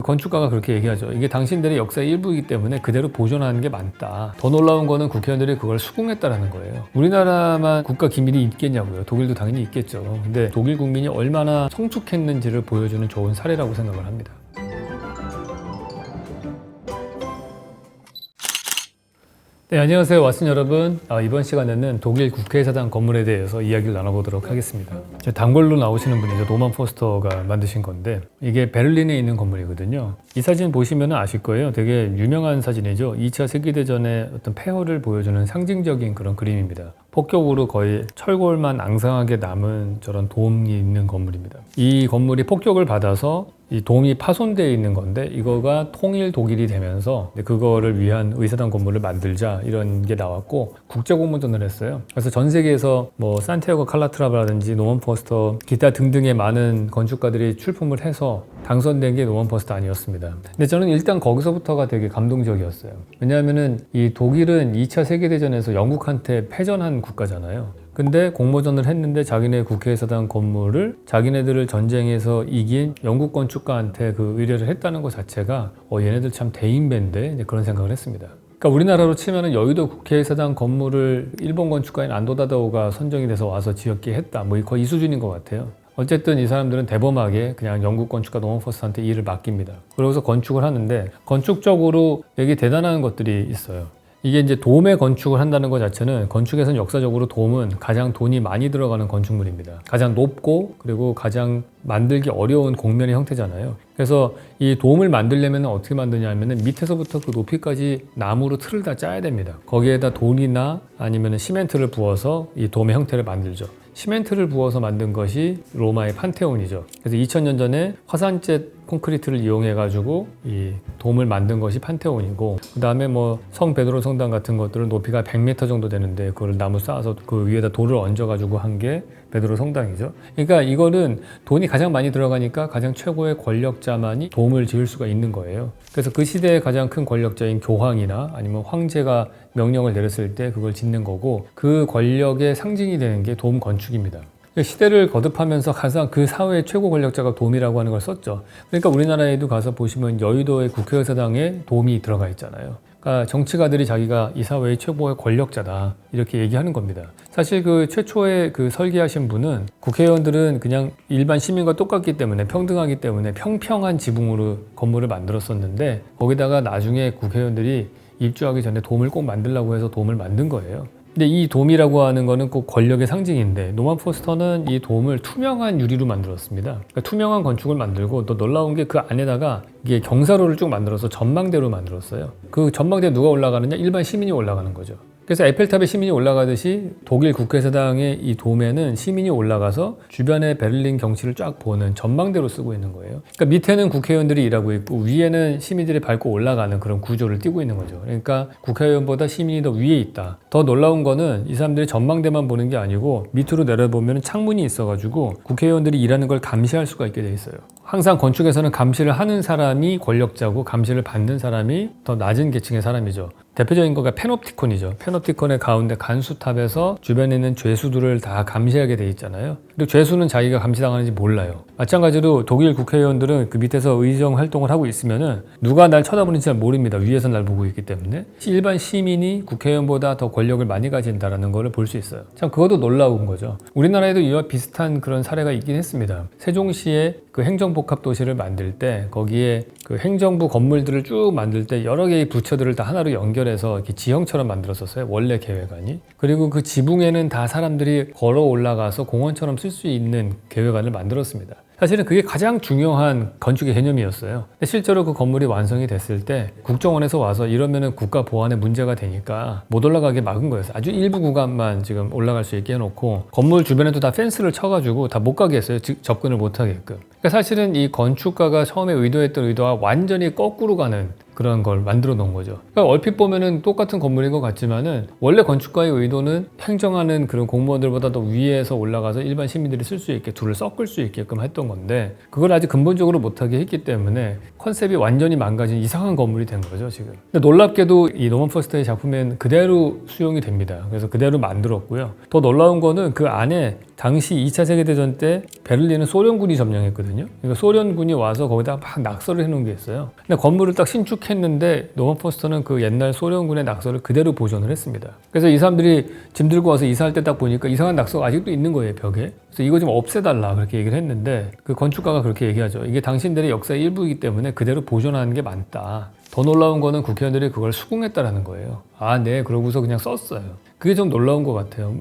건축가가 그렇게 얘기하죠. 이게 당신들의 역사의 일부이기 때문에 그대로 보존하는 게 맞다. 더 놀라운 거는 국회의원들이 그걸 수긍했다라는 거예요. 우리나라만 국가 기밀이 있겠냐고요. 독일도 당연히 있겠죠. 근데 독일 국민이 얼마나 성숙했는지를 보여주는 좋은 사례라고 생각을 합니다. 네, 안녕하세요. 왓슨 여러분. 이번 시간에는 독일 국회의사당 건물에 대해서 이야기를 나눠보도록 하겠습니다. 단골로 나오시는 분이죠. 노만 포스터가 만드신 건데 이게 베를린에 있는 건물이거든요. 이 사진 보시면 아실 거예요. 되게 유명한 사진이죠. 2차 세계대전의 어떤 폐허를 보여주는 상징적인 그런 그림입니다. 폭격으로 거의 철골만 앙상하게 남은 저런 돔이 있는 건물입니다. 이 건물이 폭격을 받아서 이 돔이 파손되어 있는 건데 이거가 통일 독일이 되면서 그거를 위한 의사당 건물을 만들자 이런 게 나왔고 국제 공모전을 했어요. 그래서 전 세계에서 뭐 산티아고 칼라트라바라든지 노만 포스터 기타 등등의 많은 건축가들이 출품을 해서 당선된 게 노만 포스터 아니었습니다. 근데 저는 일단 거기서부터가 되게 감동적이었어요. 왜냐하면은 이 독일은 2차 세계대전에서 영국한테 패전한 국가잖아요. 근데 공모전을 했는데 자기네 국회의사당 건물을 자기네들을 전쟁에서 이긴 영국 건축가한테 그 의뢰를 했다는 것 자체가 얘네들 참 대인배인데 그런 생각을 했습니다. 그러니까 우리나라로 치면은 여의도 국회의사당 건물을 일본 건축가인 안도 다다오가 선정이 돼서 와서 지었게 했다. 뭐 거의 이 수준인 것 같아요. 어쨌든 이 사람들은 대범하게 그냥 영국 건축가 노만 포스터한테 일을 맡깁니다. 그러고서 건축을 하는데 건축적으로 되게 대단한 것들이 있어요. 이게 이제 돔의 건축을 한다는 것 자체는 건축에서는 역사적으로 돔은 가장 돈이 많이 들어가는 건축물입니다. 가장 높고 그리고 가장 만들기 어려운 곡면의 형태잖아요. 그래서 이 돔을 만들려면 어떻게 만드냐면은 밑에서부터 그 높이까지 나무로 틀을 다 짜야 됩니다. 거기에다 돌이나 아니면 시멘트를 부어서 이 돔의 형태를 만들죠. 시멘트를 부어서 만든 것이 로마의 판테온이죠. 그래서 2000년 전에 화산재 콘크리트를 이용해가지고 이 돔을 만든 것이 판테온이고, 그 다음에 뭐 성 베드로 성당 같은 것들은 높이가 100m 정도 되는데 그걸 나무 쌓아서 그 위에다 돌을 얹어가지고 한 게 베드로 성당이죠. 그러니까 이거는 돈이 가장 많이 들어가니까 가장 최고의 권력자만이 돔을 지을 수가 있는 거예요. 그래서 그 시대의 가장 큰 권력자인 교황이나 아니면 황제가 명령을 내렸을 때 그걸 짓는 거고, 그 권력의 상징이 되는 게 돔 건축입니다. 시대를 거듭하면서 가장 그 사회의 최고 권력자가 돔이라고 하는 걸 썼죠. 그러니까 우리나라에도 가서 보시면 여의도의 국회의사당에 돔이 들어가 있잖아요. 그러니까 정치가들이 자기가 이 사회의 최고의 권력자다 이렇게 얘기하는 겁니다. 사실 그 최초에 그 설계하신 분은 국회의원들은 그냥 일반 시민과 똑같기 때문에 평등하기 때문에 평평한 지붕으로 건물을 만들었었는데 거기다가 나중에 국회의원들이 입주하기 전에 돔을 꼭 만들려고 해서 돔을 만든 거예요. 근데 이 돔이라고 하는 거는 꼭 권력의 상징인데 노만 포스터는 이 돔을 투명한 유리로 만들었습니다. 그러니까 투명한 건축을 만들고 또 놀라운 게 그 안에다가 이게 경사로를 쭉 만들어서 전망대로 만들었어요. 그 전망대에 누가 올라가느냐? 일반 시민이 올라가는 거죠. 그래서 에펠탑에 시민이 올라가듯이 독일 국회의사당의 이 돔에는 시민이 올라가서 주변의 베를린 경치를 쫙 보는 전망대로 쓰고 있는 거예요. 그러니까 밑에는 국회의원들이 일하고 있고 위에는 시민들이 밟고 올라가는 그런 구조를 띠고 있는 거죠. 그러니까 국회의원보다 시민이 더 위에 있다. 더 놀라운 거는 이 사람들이 전망대만 보는 게 아니고 밑으로 내려보면 창문이 있어가지고 국회의원들이 일하는 걸 감시할 수가 있게 돼 있어요. 항상 건축에서는 감시를 하는 사람이 권력자고 감시를 받는 사람이 더 낮은 계층의 사람이죠. 대표적인 거가 페놉티콘이죠. 페놉티콘의 가운데 간수탑에서 주변에 있는 죄수들을 다 감시하게 돼 있잖아요. 그리고 죄수는 자기가 감시당하는지 몰라요. 마찬가지로 독일 국회의원들은 그 밑에서 의정 활동을 하고 있으면은 누가 날 쳐다보는지 잘 모릅니다. 위에서 날 보고 있기 때문에. 일반 시민이 국회의원보다 더 권력을 많이 가진다는 것을 볼 수 있어요. 참 그것도 놀라운 거죠. 우리나라에도 이와 비슷한 그런 사례가 있긴 했습니다. 세종시에 그 행정복합도시를 만들 때 거기에 그 행정부 건물들을 쭉 만들 때 여러 개의 부처들을 다 하나로 연결해서 이렇게 지형처럼 만들었었어요. 원래 계획안이. 그리고 그 지붕에는 다 사람들이 걸어 올라가서 공원처럼 쓸 수 있는 계획안을 만들었습니다. 사실은 그게 가장 중요한 건축의 개념이었어요. 근데 실제로 그 건물이 완성이 됐을 때 국정원에서 와서 이러면은 국가 보안에 문제가 되니까 못 올라가게 막은 거였어요. 아주 일부 구간만 지금 올라갈 수 있게 해놓고 건물 주변에도 다 펜스를 쳐가지고 다 못 가게 했어요. 즉 접근을 못 하게끔. 그러니까 사실은 이 건축가가 처음에 의도했던 의도와 완전히 거꾸로 가는 그런 걸 만들어 놓은 거죠. 그러니까 얼핏 보면은 똑같은 건물인 것 같지만은 원래 건축가의 의도는 행정하는 그런 공무원들보다 더 위에서 올라가서 일반 시민들이 쓸 수 있게 둘을 섞을 수 있게끔 했던 건데 그걸 아직 근본적으로 못하게 했기 때문에 컨셉이 완전히 망가진 이상한 건물이 된 거죠 지금. 근데 놀랍게도 이 노만 포스터의 작품엔 그대로 수용이 됩니다. 그래서 그대로 만들었고요. 더 놀라운 거는 그 안에 당시 2차 세계대전 때 베를린은 소련군이 점령했거든요. 그러니까 소련군이 와서 거기다 막 낙서를 해놓은 게 있어요. 근데 건물을 딱 신축했는데 노먼 포스터는 그 옛날 소련군의 낙서를 그대로 보존을 했습니다. 그래서 이 사람들이 짐 들고 와서 이사할 때 딱 보니까 이상한 낙서가 아직도 있는 거예요, 벽에. 그래서 이거 좀 없애달라 그렇게 얘기를 했는데 그 건축가가 그렇게 얘기하죠. 이게 당신들의 역사의 일부이기 때문에 그대로 보존하는 게 맞다. 더 놀라운 거는 국회의원들이 그걸 수긍했다라는 거예요. 아, 네. 그러고서 그냥 썼어요. 그게 좀 놀라운 것 같아요.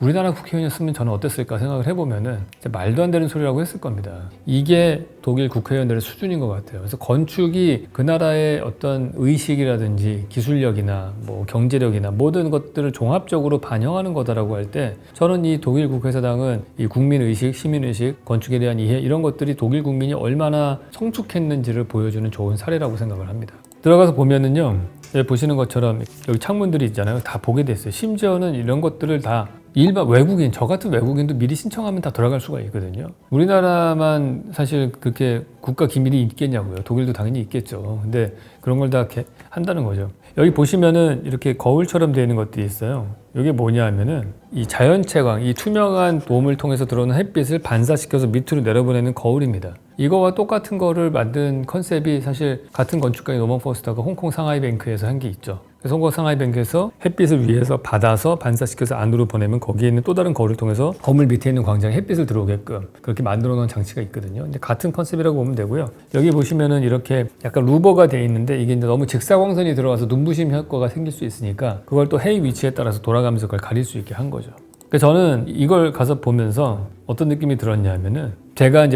우리나라 국회의원이었으면 저는 어땠을까 생각을 해보면은 말도 안 되는 소리라고 했을 겁니다. 이게 독일 국회의원들의 수준인 것 같아요. 그래서 건축이 그 나라의 어떤 의식이라든지 기술력이나 뭐 경제력이나 모든 것들을 종합적으로 반영하는 거다라고 할 때 저는 이 독일 국회의사당은 이 국민의식, 시민의식, 건축에 대한 이해 이런 것들이 독일 국민이 얼마나 성숙했는지를 보여주는 좋은 사례라고 생각을 합니다. 들어가서 보면은요, 여기 보시는 것처럼 여기 창문들이 있잖아요. 다 보게 됐어요. 심지어는 이런 것들을 다 일반 외국인, 저 같은 외국인도 미리 신청하면 다 들어갈 수가 있거든요. 우리나라만 사실 그렇게 국가 기밀이 있겠냐고요. 독일도 당연히 있겠죠. 근데 그런 걸 다 이렇게 한다는 거죠. 여기 보시면은 이렇게 거울처럼 되어 있는 것들이 있어요. 이게 뭐냐 하면은 이 자연채광, 이 투명한 돔을 통해서 들어오는 햇빛을 반사시켜서 밑으로 내려보내는 거울입니다. 이거와 똑같은 거를 만든 컨셉이 사실 같은 건축가인 노먼 포스터가 홍콩 상하이뱅크에서 한 게 있죠. 그래서 홍콩 상하이뱅크에서 햇빛을 위에서 받아서 반사시켜서 안으로 보내면 거기에 있는 또 다른 거울을 통해서 건물 밑에 있는 광장에 햇빛을 들어오게끔 그렇게 만들어 놓은 장치가 있거든요. 근데 같은 컨셉이라고 보면 되고요. 여기 보시면은 이렇게 약간 루버가 돼 있는데 이게 이제 너무 직사광선이 들어가서 눈부심 효과가 생길 수 있으니까 그걸 또 해의 위치에 따라서 돌아가면서 그걸 가릴 수 있게 한 거죠. 그래서 저는 이걸 가서 보면서 어떤 느낌이 들었냐면은 제가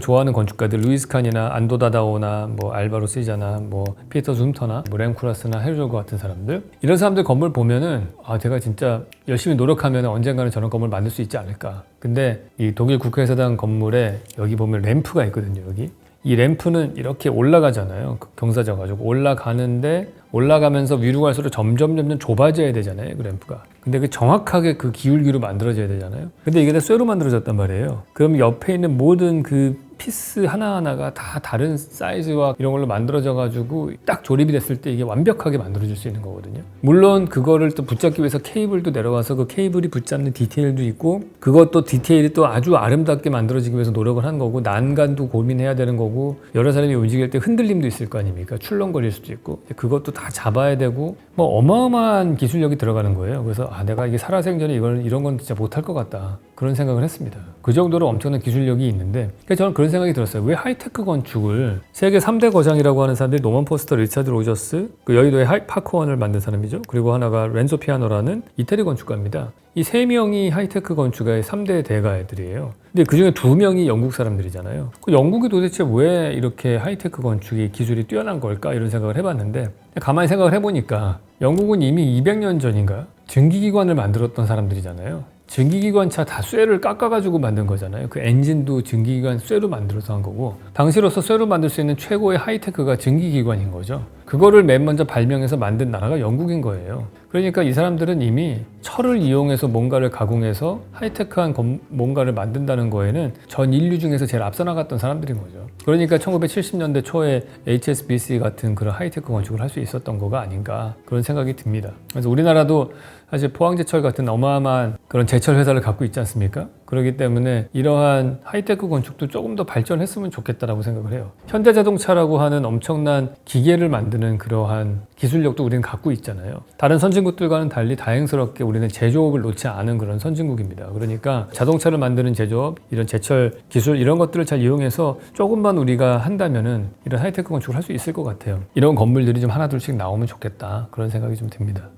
좋아하는 건축가들 루이스 칸이나 안도 다다오나 뭐 알바로 시자나 뭐 피터 줌터나 뭐 렘쿠라스나 헤르조그 같은 사람들 이런 사람들 건물 보면은 아 제가 진짜 열심히 노력하면 언젠가는 저런 건물 만들 수 있지 않을까. 근데 이 독일 국회의사당 건물에 여기 보면 램프가 있거든요. 여기 이 램프는 이렇게 올라가잖아요. 경사져 가지고 올라가는데 올라가면서 위로 갈수록 점점 좁아져야 되잖아요. 그 램프가. 근데 그 정확하게 그 기울기로 만들어져야 되잖아요. 근데 이게 다 쇠로 만들어졌단 말이에요. 그럼 옆에 있는 모든 그 피스 하나하나가 다 다른 사이즈와 이런 걸로 만들어져 가지고 딱 조립이 됐을 때 이게 완벽하게 만들어질 수 있는 거거든요. 물론 그거를 또 붙잡기 위해서 케이블도 내려와서 그 케이블이 붙잡는 디테일도 있고 그것도 디테일이 또 아주 아름답게 만들어지기 위해서 노력을 한 거고 난간도 고민해야 되는 거고 여러 사람이 움직일 때 흔들림도 있을 거 아닙니까? 출렁거릴 수도 있고 그것도 다 잡아야 되고 뭐 어마어마한 기술력이 들어가는 거예요. 그래서 아 내가 이게 살아생전에 이런 건 진짜 못할 것 같다 그런 생각을 했습니다. 그 정도로 엄청난 기술력이 있는데 저는 그런 생각이 들었어요. 왜 하이테크 건축을 세계 3대 거장이라고 하는 사람들이 노먼 포스터, 리차드 로저스, 그 여의도의 파크원을 만든 사람이죠. 그리고 하나가 렌소 피아노라는 이태리 건축가입니다. 이 세 명이 하이테크 건축가의 3대 대가들이에요. 근데 그 중에 2명이 영국 사람들이잖아요. 그 영국이 도대체 왜 이렇게 하이테크 건축이 기술이 뛰어난 걸까? 이런 생각을 해봤는데 가만히 생각을 해보니까 영국은 이미 200년 전인가 증기기관을 만들었던 사람들이잖아요. 증기기관차 다 쇠를 깎아가지고 만든 거잖아요. 그 엔진도 증기기관 쇠로 만들어서 한 거고 당시로서 쇠로 만들 수 있는 최고의 하이테크가 증기기관인 거죠. 그거를 맨 먼저 발명해서 만든 나라가 영국인 거예요. 그러니까 이 사람들은 이미 철을 이용해서 뭔가를 가공해서 하이테크한 뭔가를 만든다는 거에는 전 인류 중에서 제일 앞서 나갔던 사람들인 거죠. 그러니까 1970년대 초에 HSBC 같은 그런 하이테크 건축을 할 수 있었던 거가 아닌가 그런 생각이 듭니다. 그래서 우리나라도 사실 포항제철 같은 어마어마한 그런 제철 회사를 갖고 있지 않습니까? 그렇기 때문에 이러한 하이테크 건축도 조금 더 발전했으면 좋겠다라고 생각을 해요. 현대자동차라고 하는 엄청난 기계를 만드는 그러한 기술력도 우리는 갖고 있잖아요. 다른 선진국들과는 달리 다행스럽게 우리는 제조업을 놓지 않은 그런 선진국입니다. 그러니까 자동차를 만드는 제조업, 이런 제철 기술 이런 것들을 잘 이용해서 조금만 우리가 한다면은 이런 하이테크 건축을 할 수 있을 것 같아요. 이런 건물들이 좀 하나둘씩 나오면 좋겠다 그런 생각이 좀 듭니다.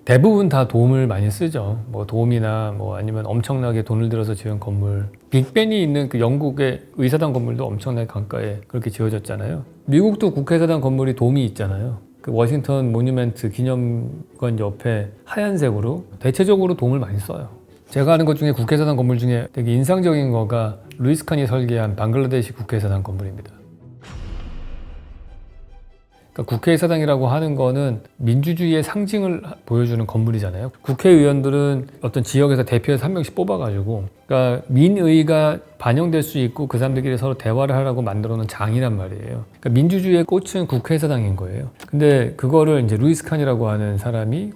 대부분 다 돔을 많이 쓰죠. 뭐 돔이나 뭐 아니면 엄청나게 돈을 들여서 지은 건물. 빅벤이 있는 그 영국의 의사당 건물도 엄청나게 강가에 그렇게 지어졌잖아요. 미국도 국회의사당 건물이 돔이 있잖아요. 그 워싱턴 모뉴멘트 기념관 옆에 하얀색으로 대체적으로 돔을 많이 써요. 제가 아는 것 중에 국회의사당 건물 중에 되게 인상적인 거가 루이스 칸이 설계한 방글라데시 국회의사당 건물입니다. 그러니까 국회의사당이라고 하는 거는 민주주의의 상징을 보여주는 건물이잖아요. 국회의원들은 어떤 지역에서 대표해서 한 명씩 뽑아가지고 그러니까 민의가 반영될 수 있고 그 사람들끼리 서로 대화를 하라고 만들어 놓은 장이란 말이에요. 그러니까 민주주의의 꽃은 국회의사당인 거예요. 근데 그거를 이제 루이스 칸이라고 하는 사람이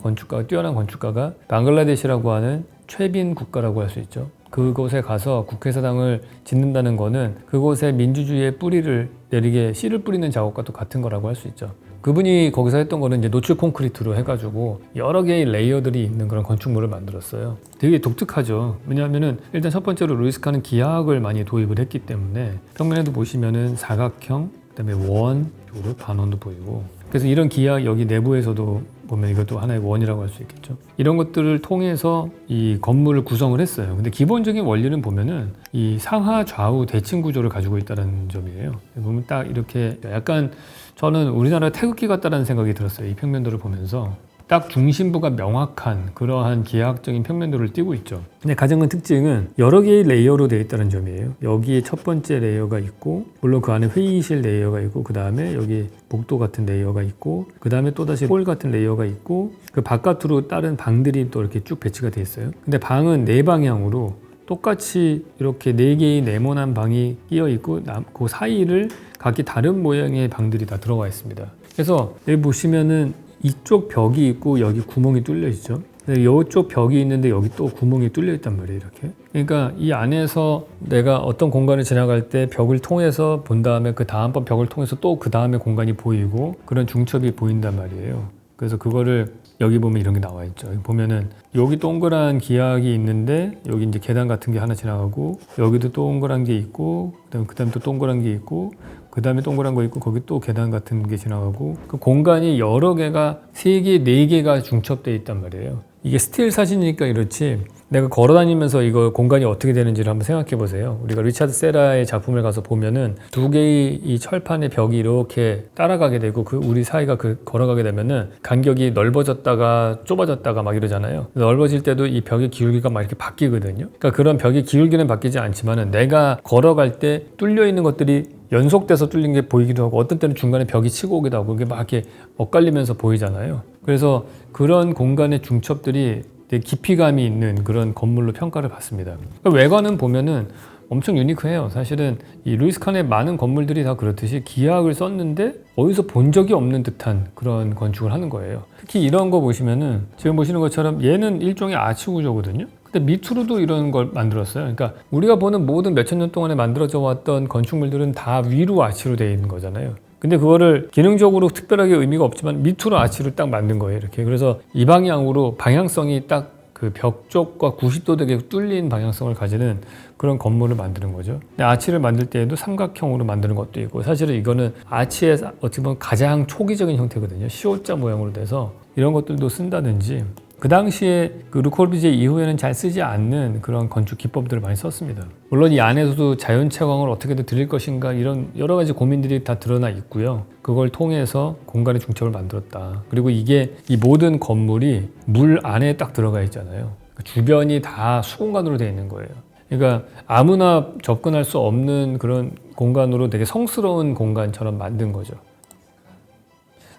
뛰어난 건축가가 방글라데시라고 하는 최빈 국가라고 할 수 있죠. 그곳에 가서 국회의사당을 짓는다는 거는 그곳에 민주주의의 뿌리를 내리게 씨를 뿌리는 작업과 또 같은 거라고 할 수 있죠. 그분이 거기서 했던 거는 이제 노출 콘크리트로 해가지고 여러 개의 레이어들이 있는 그런 건축물을 만들었어요. 되게 독특하죠. 왜냐하면은 일단 첫 번째로 루이스 칸은 기하학을 많이 도입을 했기 때문에 평면에도 보시면은 사각형, 그다음에 원, 쪽으로 반원도 보이고. 그래서 이런 기하 여기 내부에서도 보면 이것도 하나의 원이라고 할 수 있겠죠. 이런 것들을 통해서 이 건물을 구성을 했어요. 근데 기본적인 원리는 보면은 이 상하 좌우 대칭 구조를 가지고 있다는 점이에요. 보면 딱 이렇게 약간 저는 우리나라 태극기 같다는 생각이 들었어요. 이 평면도를 보면서. 딱 중심부가 명확한 그러한 기하학적인 평면도를 띠고 있죠. 근데 가장 큰 특징은 여러 개의 레이어로 되어 있다는 점이에요. 여기에 첫 번째 레이어가 있고, 물론 그 안에 회의실 레이어가 있고, 그 다음에 여기 복도 같은 레이어가 있고, 그 다음에 또다시 홀 같은 레이어가 있고, 그 바깥으로 다른 방들이 또 이렇게 쭉 배치가 되어 있어요. 근데 방은 네 방향으로 똑같이 이렇게 네 개의 네모난 방이 끼어 있고, 그 사이를 각기 다른 모양의 방들이 다 들어가 있습니다. 그래서 여기 보시면은 이쪽 벽이 있고 여기 구멍이 뚫려 있죠. 이쪽 벽이 있는데 여기 또 구멍이 뚫려 있단 말이에요. 이렇게. 그러니까 이 안에서 내가 어떤 공간을 지나갈 때 벽을 통해서 본 다음에 그 다음번 벽을 통해서 또 그 다음에 공간이 보이고 그런 중첩이 보인단 말이에요. 그래서 그거를 여기 보면 이런 게 나와 있죠. 여기 보면은 여기 동그란 기하학이 있는데 여기 이제 계단 같은 게 하나 지나가고 여기도 동그란 게 있고 그다음에 또 동그란 게 있고 그 다음에 동그란 거 있고 거기 또 계단 같은 게 지나가고 그 공간이 여러 개가 3개, 4개가 중첩되어 있단 말이에요. 이게 스틸 사진이니까 이렇지 내가 걸어다니면서 이거 공간이 어떻게 되는지를 한번 생각해 보세요. 우리가 리차드 세라의 작품을 가서 보면은 2개의 이 철판의 벽이 이렇게 따라가게 되고 그 우리 사이가 그 걸어가게 되면은 간격이 넓어졌다가 좁아졌다가 막 이러잖아요. 넓어질 때도 이 벽의 기울기가 막 이렇게 바뀌거든요. 그러니까 그런 벽의 기울기는 바뀌지 않지만은 내가 걸어갈 때 뚫려 있는 것들이 연속돼서 뚫린 게 보이기도 하고 어떤 때는 중간에 벽이 치고 오기도 하고 그게 막 이렇게 엇갈리면서 보이잖아요. 그래서 그런 공간의 중첩들이 되게 깊이감이 있는 그런 건물로 평가를 받습니다. 그러니까 외관은 보면은 엄청 유니크해요. 사실은 이 루이스 칸의 많은 건물들이 다 그렇듯이 기하학을 썼는데 어디서 본 적이 없는 듯한 그런 건축을 하는 거예요. 특히 이런 거 보시면은 지금 보시는 것처럼 얘는 일종의 아치 구조거든요. 근데 밑으로도 이런 걸 만들었어요. 그러니까 우리가 보는 모든 몇천 년 동안에 만들어져 왔던 건축물들은 다 위로 아치로 되어 있는 거잖아요. 근데 그거를 기능적으로 특별하게 의미가 없지만 밑으로 아치로 딱 만든 거예요. 이렇게. 그래서 이 방향으로 방향성이 딱 그 벽 쪽과 90도 되게 뚫린 방향성을 가지는 그런 건물을 만드는 거죠. 근데 아치를 만들 때에도 삼각형으로 만드는 것도 있고 사실은 이거는 아치의 어떻게 보면 가장 초기적인 형태거든요. 시옷자 모양으로 돼서 이런 것들도 쓴다든지 그 당시에 그 르코르비지에 이후에는 잘 쓰지 않는 그런 건축 기법들을 많이 썼습니다. 물론 이 안에서도 자연 채광을 어떻게든 드릴 것인가 이런 여러 가지 고민들이 다 드러나 있고요. 그걸 통해서 공간의 중첩을 만들었다. 그리고 이게 이 모든 건물이 물 안에 딱 들어가 있잖아요. 주변이 다 수공간으로 되어 있는 거예요. 그러니까 아무나 접근할 수 없는 그런 공간으로 되게 성스러운 공간처럼 만든 거죠.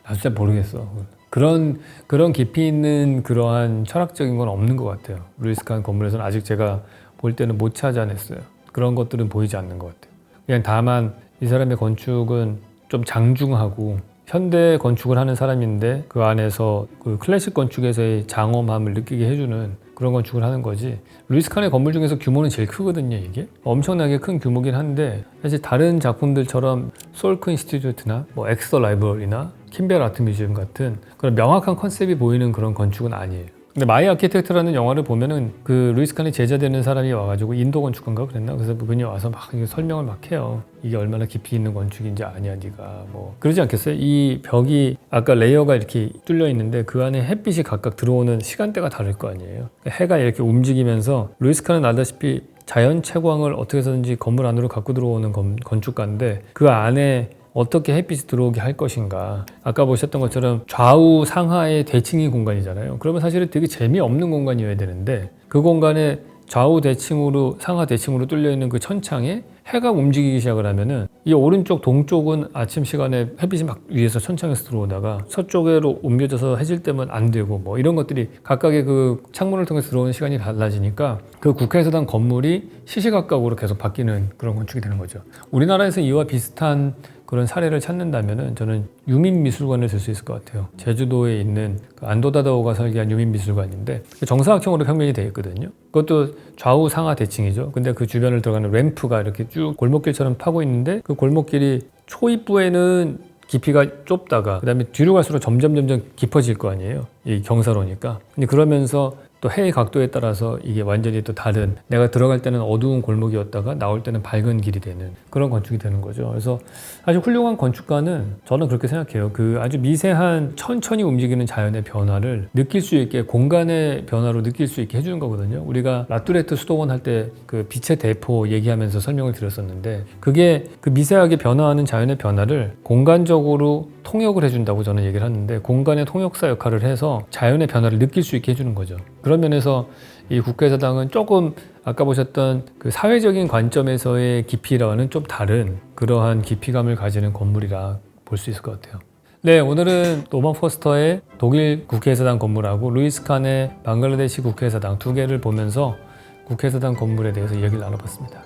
나 진짜 모르겠어. 그런 깊이 있는 그러한 철학적인 건 없는 것 같아요. 루이스 칸 건물에서는 아직 제가 볼 때는 못 찾아냈어요. 그런 것들은 보이지 않는 것 같아요. 그냥 다만 이 사람의 건축은 좀 장중하고 현대 건축을 하는 사람인데 그 안에서 그 클래식 건축에서의 장엄함을 느끼게 해주는 그런 건축을 하는 거지. 루이스 칸의 건물 중에서 규모는 제일 크거든요. 이게 엄청나게 큰 규모긴 한데 사실 다른 작품들처럼 솔크 인스티튜트나 뭐 엑스터 라이브러리나 킴벨 아트 뮤지엄 같은 그런 명확한 컨셉이 보이는 그런 건축은 아니에요. 근데 마이 아키텍트라는 영화를 보면은 그 루이스 칸의 제자 되는 사람이 와가지고 인도 건축가인가 그랬나? 그래서 그분이 와서 막 설명을 막 해요. 이게 얼마나 깊이 있는 건축인지 아냐 네가 뭐 그러지 않겠어요? 이 벽이 아까 레이어가 이렇게 뚫려 있는데 그 안에 햇빛이 각각 들어오는 시간대가 다를 거 아니에요. 해가 이렇게 움직이면서 루이스 칸은 알다시피 자연 채광을 어떻게 해서든지 건물 안으로 갖고 들어오는 건축가인데 그 안에 어떻게 햇빛이 들어오게 할 것인가. 아까 보셨던 것처럼 좌우 상하의 대칭인 공간이잖아요. 그러면 사실은 되게 재미없는 공간이어야 되는데 그 공간에 좌우 대칭으로 상하 대칭으로 뚫려 있는 그 천창에 해가 움직이기 시작을 하면은 이 오른쪽 동쪽은 아침 시간에 햇빛이 막 위에서 천창에서 들어오다가 서쪽으로 옮겨져서 해질 때면 안 되고 뭐 이런 것들이 각각의 그 창문을 통해서 들어오는 시간이 달라지니까 그 국회의사당 건물이 시시각각으로 계속 바뀌는 그런 건축이 되는 거죠. 우리나라에서 이와 비슷한 그런 사례를 찾는다면은 저는 유민미술관을 들 수 있을 것 같아요. 제주도에 있는 안도다다오가 설계한 유민미술관인데 정사각형으로 평면이 되어 있거든요. 그것도 좌우 상하 대칭이죠. 근데 그 주변을 들어가는 램프가 이렇게 쭉 골목길처럼 파고 있는데 그 골목길이 초입부에는 깊이가 좁다가 그다음에 뒤로 갈수록 점점 깊어질 거 아니에요. 이 경사로니까. 근데 그러면서 또 해의 각도에 따라서 이게 완전히 또 다른, 내가 들어갈 때는 어두운 골목이었다가 나올 때는 밝은 길이 되는 그런 건축이 되는 거죠. 그래서 아주 훌륭한 건축가는 저는 그렇게 생각해요. 그 아주 미세한 천천히 움직이는 자연의 변화를 느낄 수 있게, 공간의 변화로 느낄 수 있게 해주는 거거든요. 우리가 라뚜레트 수도원 할 때 그 빛의 대포 얘기하면서 설명을 드렸었는데, 그게 그 미세하게 변화하는 자연의 변화를 공간적으로 통역을 해준다고 저는 얘기를 하는데, 공간의 통역사 역할을 해서 자연의 변화를 느낄 수 있게 해주는 거죠. 그런 면에서 이 국회의사당은 조금 아까 보셨던 그 사회적인 관점에서의 깊이와는 좀 다른 그러한 깊이감을 가지는 건물이라 볼 수 있을 것 같아요. 네, 오늘은 노만 포스터의 독일 국회의사당 건물하고 루이스 칸의 방글라데시 국회의사당 두 개를 보면서 국회의사당 건물에 대해서 이야기를 나눠봤습니다.